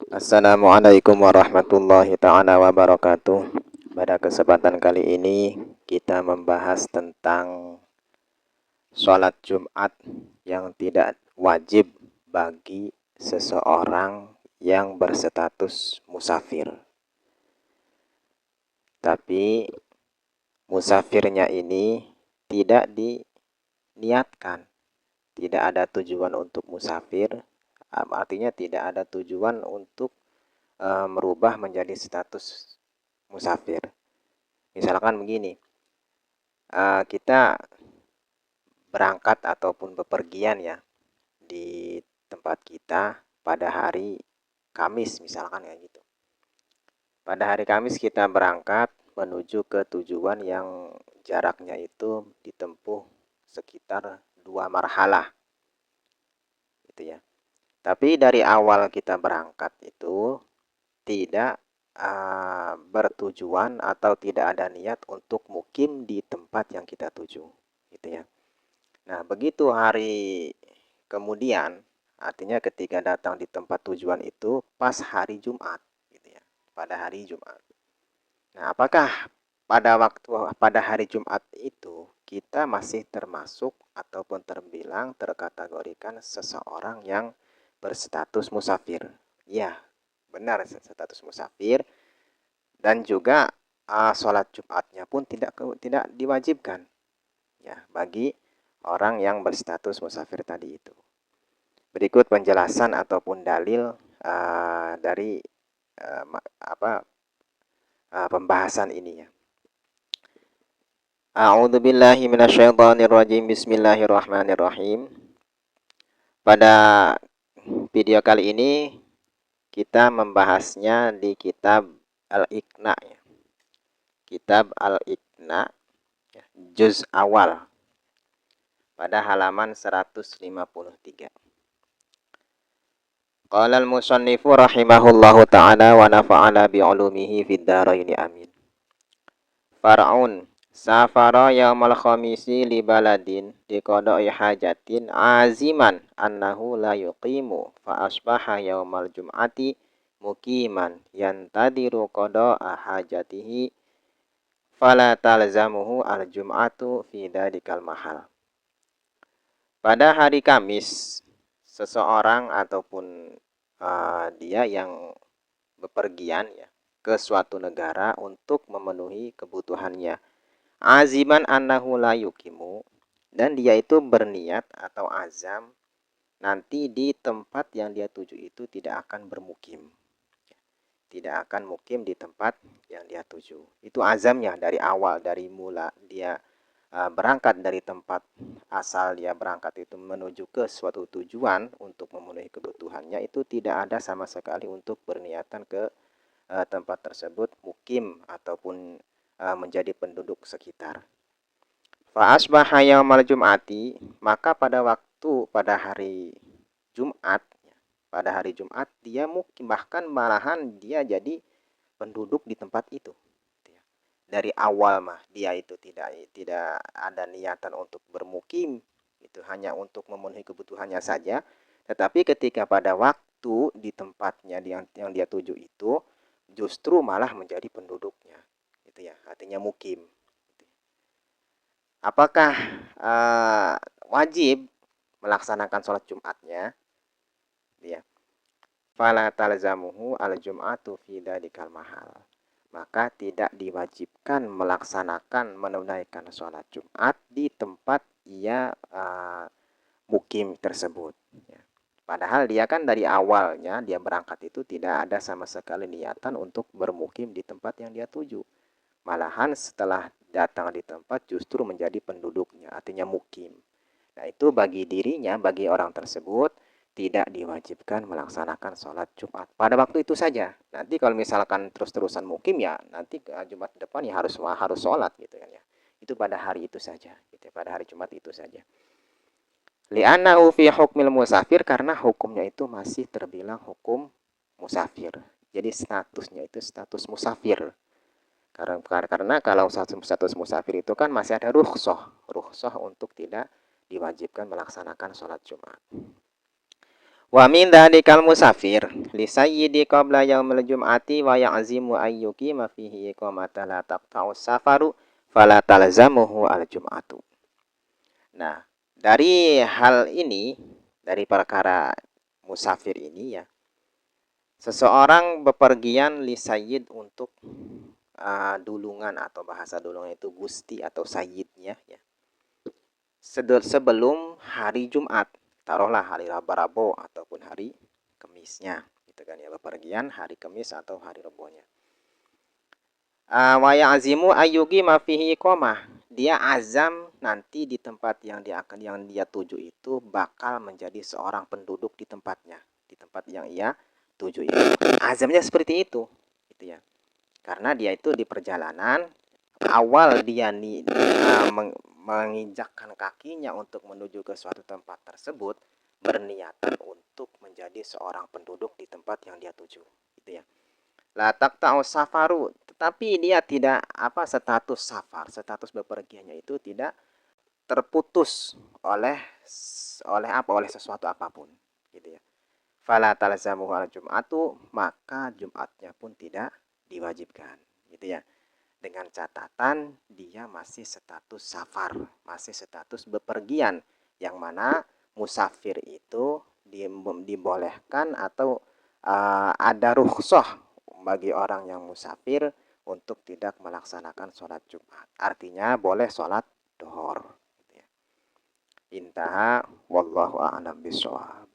Assalamualaikum warahmatullahi ta'ala wabarakatuh. Pada kesempatan kali ini kita membahas tentang sholat Jumat yang tidak wajib bagi seseorang yang berstatus musafir. Tapi musafirnya ini tidak diniatkan, tidak ada tujuan untuk musafir, artinya tidak ada tujuan untuk merubah menjadi status musafir. Misalkan begini, kita berangkat ataupun bepergian ya di tempat kita pada hari Kamis misalkan ya gitu. Pada hari Kamis kita berangkat menuju ke tujuan yang jaraknya itu ditempuh sekitar 2 marhalah gitu ya. Tapi dari awal kita berangkat itu tidak bertujuan atau tidak ada niat untuk mukim di tempat yang kita tuju gitu ya. Nah, begitu hari kemudian, artinya ketika datang di tempat tujuan itu pas hari Jumat gitu ya, pada hari Jumat. Nah, apakah pada hari Jumat itu kita masih termasuk ataupun terbilang terkategorikan seseorang yang berstatus musafir? Ya, benar status musafir, dan juga sholat Jumatnya pun tidak diwajibkan ya bagi orang yang berstatus musafir tadi itu. Berikut penjelasan ataupun dalil dari pembahasan ini ya. A'udzubillahi minasyaitonirrajim. Bismillahirrahmanirrahim. Pada video kali ini kita membahasnya di kitab Al-Iqna ya. Kitab Al-Iqna ya, juz awal pada halaman 153. Qala al-musannifu rahimahullahu ta'ala wa nafa'ana bi'ulumihi fid dharaini amin. Far'un safara yaumal khamisi li baladin liqada'i hajatin aziman annahu la yuqimu fa asbaha yaumal jum'ati muqiman yantadiru qada'a hajatihi fala talzamuhu al-jum'atu fi dalikal mahal. Pada hari Kamis, seseorang ataupun dia yang bepergian ya ke suatu negara untuk memenuhi kebutuhannya. Aziman annahu la yukimu, dan dia itu berniat atau azam nanti di tempat yang dia tuju itu tidak akan bermukim. Tidak akan mukim di tempat yang dia tuju. Itu azamnya dari awal, dari mula dia berangkat dari tempat asal dia berangkat itu menuju ke suatu tujuan untuk memenuhi kebutuhannya, itu tidak ada sama sekali untuk berniatan ke tempat tersebut mukim ataupun menjadi penduduk sekitar. Fa asbaha yaumal jum'ati, maka pada hari Jumat, dia mukim, bahkan malahan dia jadi penduduk di tempat itu. Dari awal mah dia itu tidak ada niatan untuk bermukim, itu hanya untuk memenuhi kebutuhannya saja. Tetapi ketika pada waktu di tempatnya yang dia tuju itu justru malah menjadi penduduknya, gitu ya, artinya mukim. Apakah wajib melaksanakan sholat Jumatnya? Ya. Fala talzamuhu al-jum'atu fi dalikal mahal. Maka tidak diwajibkan melaksanakan menunaikan sholat Jumat di tempat ia mukim tersebut. Ya. Padahal dia kan dari awalnya dia berangkat itu tidak ada sama sekali niatan untuk bermukim di tempat yang dia tuju. Malahan setelah datang di tempat justru menjadi penduduknya, artinya mukim. Nah, itu bagi dirinya, bagi orang tersebut tidak diwajibkan melaksanakan sholat Jumat pada waktu itu saja. Nanti kalau misalkan terus-terusan mukim ya nanti Jumat depan ya harus sholat gitu kan ya. Itu pada hari itu saja, gitu, pada hari Jumat itu saja. Li'annahu fi hukmil musafir, karena hukumnya itu masih terbilang hukum musafir. Jadi statusnya itu status musafir. Karena kalau status musafir itu kan masih ada rukhsah untuk tidak diwajibkan melaksanakan sholat Jumat. Wa min dzalikal musafir li sayyidi qabla yaumil jum'ati wa ya'zimu ayyuki ma fihi iqamata la taqta'u safaru fala talzamuhu al jum'atu. Nah, dari hal ini, dari perkara musafir ini ya, seseorang bepergian li sayyid untuk dulungan atau bahasa dulungan itu gusti atau sayyidnya ya. Sebelum hari Jumat, taruhlah hari Rabo ataupun hari Kemisnya, gitu kan ya, bepergian hari Kemis atau hari Rebonya. Wa ya'zimu ayyugi ma fihi iqamah. Dia azam nanti di tempat yang dia tuju itu bakal menjadi seorang penduduk di tempatnya, di tempat yang ia tuju itu. Azamnya seperti itu, gitu ya. Karena dia itu di perjalanan awal dia menginjakkan kakinya untuk menuju ke suatu tempat tersebut, berniatan untuk menjadi seorang penduduk di tempat yang dia tuju, gitu ya. La taqta'u safaru, tetapi dia tidak status safar, status bepergiannya itu tidak terputus oleh oleh sesuatu apapun, gitu ya. Fala talzamuhu al jum'atu, maka Jumatnya pun tidak diwajibkan, gitu ya. Dengan catatan dia masih status safar, masih status bepergian, yang mana musafir itu dibolehkan atau ada rukhsah bagi orang yang musafir untuk tidak melaksanakan sholat Jumat. Artinya boleh sholat duhur. Intaha wallahu a'lam bishawab.